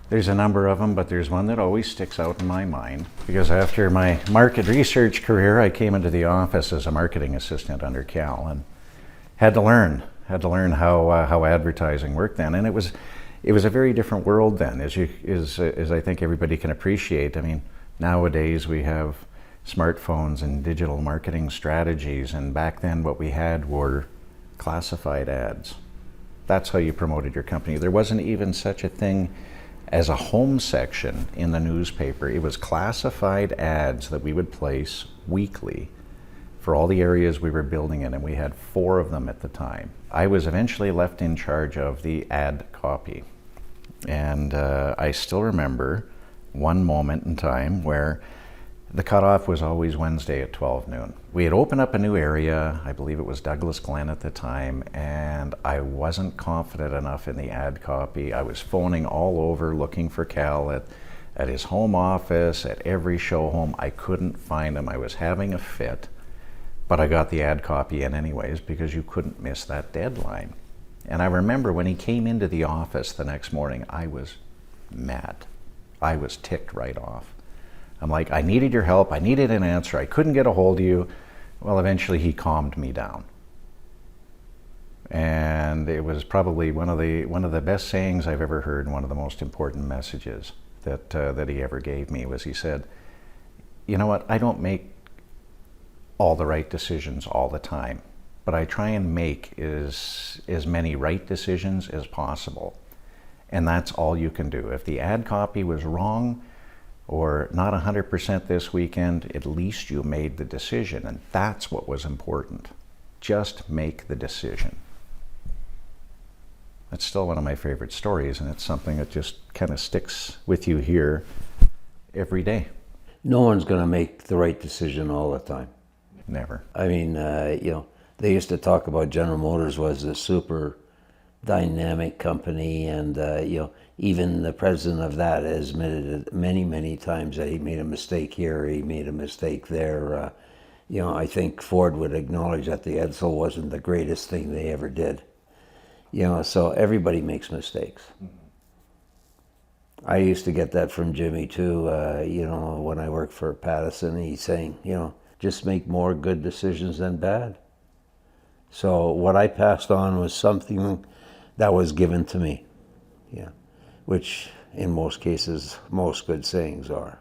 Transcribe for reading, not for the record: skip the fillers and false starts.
There's a number of them, but there's one that always sticks out in my mind because after my market research career, I came into the office as a marketing assistant under Cal and had to learn how advertising worked then, and it was a very different world then, as I think everybody can appreciate. I mean, nowadays we have smartphones and digital marketing strategies, and back then what we had were classified ads. That's how you promoted your company. There wasn't even such a thing as a home section in the newspaper. It was classified ads that we would place weekly for all the areas we were building in, and we had 4 of them at the time. I was eventually left in charge of the ad copy, and I still remember one moment in time where the cutoff was always Wednesday at 12 noon. We had opened up a new area, I believe it was Douglas Glen at the time, and I wasn't confident enough in the ad copy. I was phoning all over looking for Cal at his home office, at every show home. I couldn't find him. I was having a fit, but I got the ad copy in anyways because you couldn't miss that deadline. And I remember when he came into the office the next morning, I was mad. I was ticked right off. I'm like, I needed your help. I needed an answer. I couldn't get a hold of you. Well, eventually he calmed me down. And it was probably one of the best sayings I've ever heard, and one of the most important messages that he ever gave me was he said, you know what, I don't make all the right decisions all the time, but I try and make as many right decisions as possible. And that's all you can do. If the ad copy was wrong, or not 100% this weekend, at least you made the decision, and that's what was important. Just make the decision. That's still one of my favorite stories, and it's something that just kind of sticks with you here every day. No one's going to make the right decision all the time. Never. I mean, they used to talk about General Motors was a super dynamic company, and even the president of that has admitted many, many times that he made a mistake here, he made a mistake there. I think Ford would acknowledge that the Edsel wasn't the greatest thing they ever did. So everybody makes mistakes. I used to get that from Jimmy too, when I worked for Pattison. He's saying, just make more good decisions than bad. So what I passed on was something that was given to me, which in most cases, most good sayings are.